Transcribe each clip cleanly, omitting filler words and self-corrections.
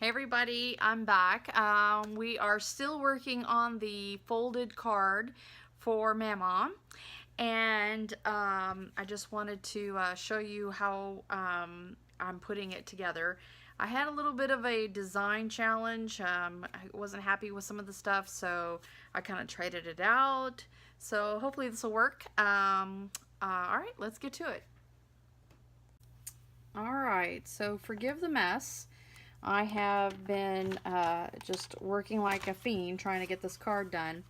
Hey everybody, I'm back. We are still working on the folded card for Mamaw, and I just wanted to show you how I'm putting it together. I had a little bit of a design challenge. I wasn't happy with some of the stuff, so I kind of traded it out. So hopefully this will work. Alright, let's get to it. Alright, so forgive the mess. I have been just working like a fiend trying to get this card done.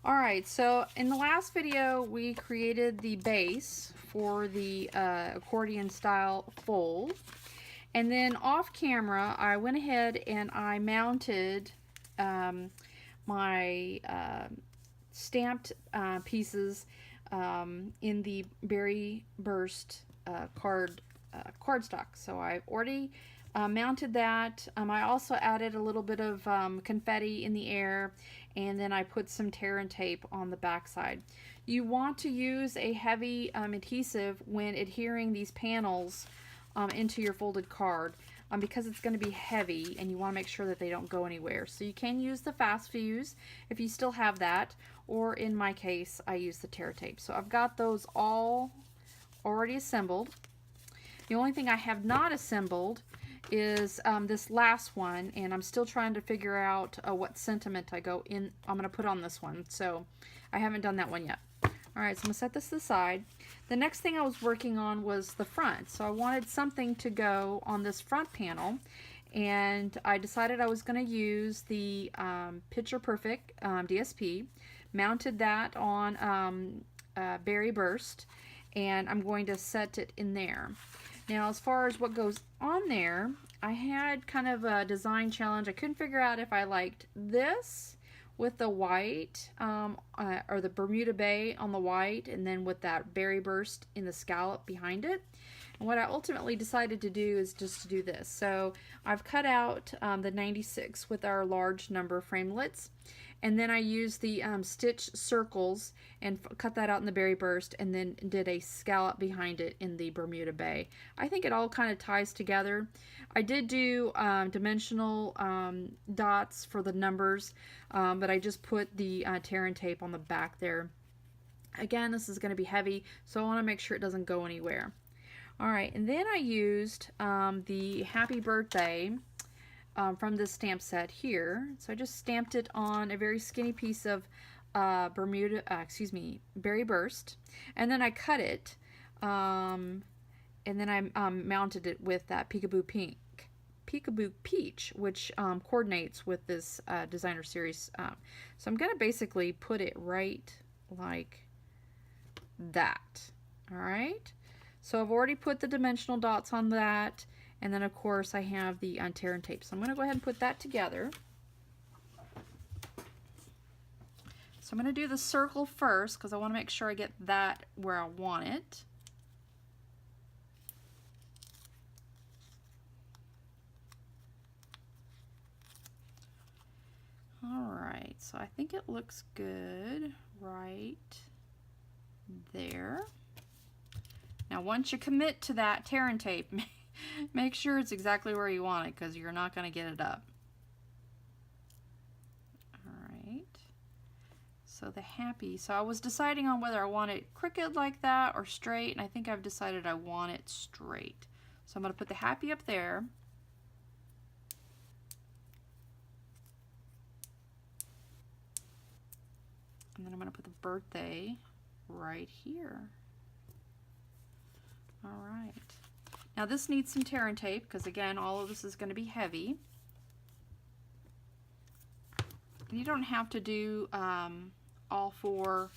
Alright, so in the last video we created the base for the accordion style fold. And then off camera I went ahead and I mounted my stamped pieces in the berry burst cardstock. So I've already mounted that. I also added a little bit of confetti in the air, and then I put some tear and tape on the back side. You want to use a heavy adhesive when adhering these panels into your folded card because it's going to be heavy and you want to make sure that they don't go anywhere. So you can use the fast fuse if you still have that, or in my case I use the tear tape. So I've got those all already assembled. The only thing I have not assembled is this last one, and I'm still trying to figure out what sentiment I'm going to put on this one. So I haven't done that one yet. Alright, so I'm going to set this aside. The next thing I was working on was the front. So I wanted something to go on this front panel, and I decided I was going to use the Picture Perfect DSP, mounted that on Berry Burst, and I'm going to set it in there. Now, as far as what goes on there, I had kind of a design challenge. I couldn't figure out if I liked this with the white or the Bermuda Bay on the white, and then with that berry burst in the scallop behind it. And what I ultimately decided to do is just to do this. So I've cut out the 96 with our large number framelits, and then I used the stitch circles and cut that out in the berry burst, and then did a scallop behind it in the Bermuda Bay. I think it all kind of ties together. I did do dimensional dots for the numbers, but I just put the tear and tape on the back there. Again, this is going to be heavy, so I want to make sure it doesn't go anywhere. Alright, and then I used the Happy Birthday from this stamp set here. So I just stamped it on a very skinny piece of Berry Burst, and then I cut it, and then I mounted it with that Peekaboo Peach, which coordinates with this designer series. So I'm going to basically put it right like that. Alright, so I've already put the dimensional dots on that, and then of course I have the tear and tape. So I'm going to go ahead and put that together. So I'm going to do the circle first because I want to make sure I get that where I want it. Alright, so I think it looks good right there. Now once you commit to that tear and tape, make sure it's exactly where you want it, because you're not going to get it up. Alright, so the happy, so I was deciding on whether I want it crooked like that or straight, and I think I've decided I want it straight. So I'm going to put the happy up there. And then I'm going to put the birthday right here. Alright. Now this needs some tear and tape because again all of this is going to be heavy. And you don't have to do all four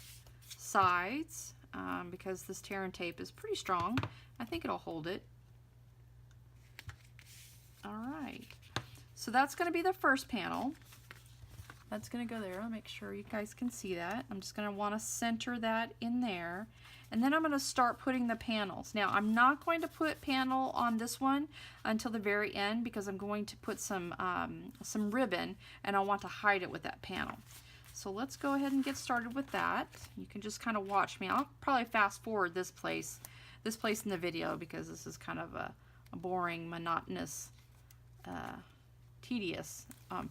sides because this tear and tape is pretty strong. I think it'll hold it. Alright. So that's going to be the first panel. That's going to go there. I'll make sure you guys can see that. I'm just going to want to center that in there. And then I'm going to start putting the panels. Now I'm not going to put panel on this one until the very end because I'm going to put some ribbon, and I want to hide it with that panel. So let's go ahead and get started with that. You can just kind of watch me. I'll probably fast forward this place in the video because this is kind of a boring, monotonous tedious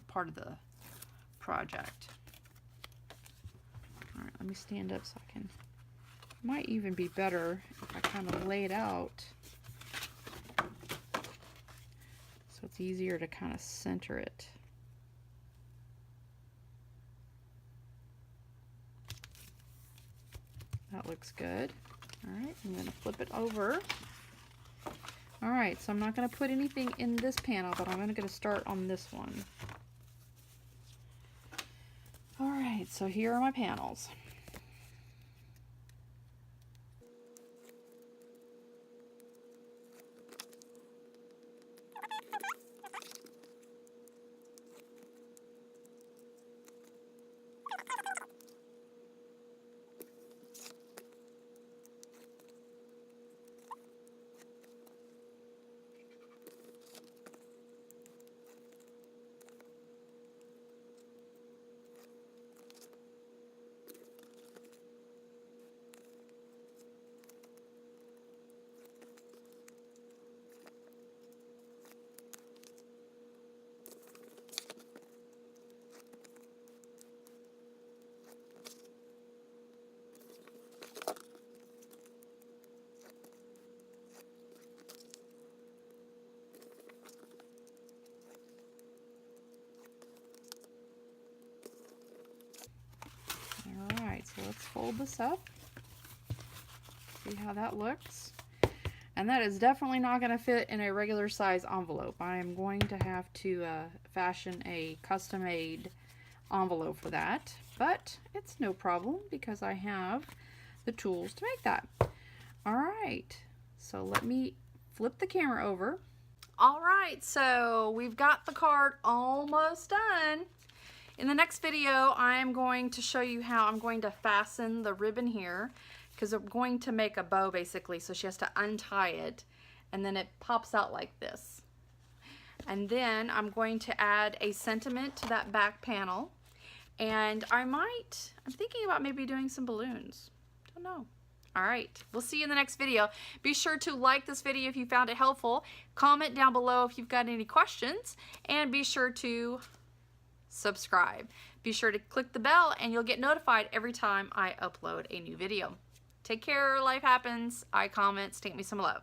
part of the project. All right, let me stand up so I can, might even be better if I kind of lay it out so it's easier to kind of center it. That looks good. All right, I'm going to flip it over. All right, so I'm not going to put anything in this panel, but I'm going to start on this one. All right, so here are my panels. Alright, so let's fold this up. See how that looks. And that is definitely not going to fit in a regular size envelope. I am going to have to fashion a custom-made envelope for that. But it's no problem because I have the tools to make that. Alright, so let me flip the camera over. Alright, so we've got the card almost done. In the next video, I am going to show you how I'm going to fasten the ribbon here, because I'm going to make a bow basically, so she has to untie it, and then it pops out like this. And then I'm going to add a sentiment to that back panel, and I'm thinking about maybe doing some balloons. Don't know. All right, we'll see you in the next video. Be sure to like this video if you found it helpful, comment down below if you've got any questions, and be sure to subscribe. Be sure to click the bell and you'll get notified every time I upload a new video. Take care, life happens. I comments, take me some love.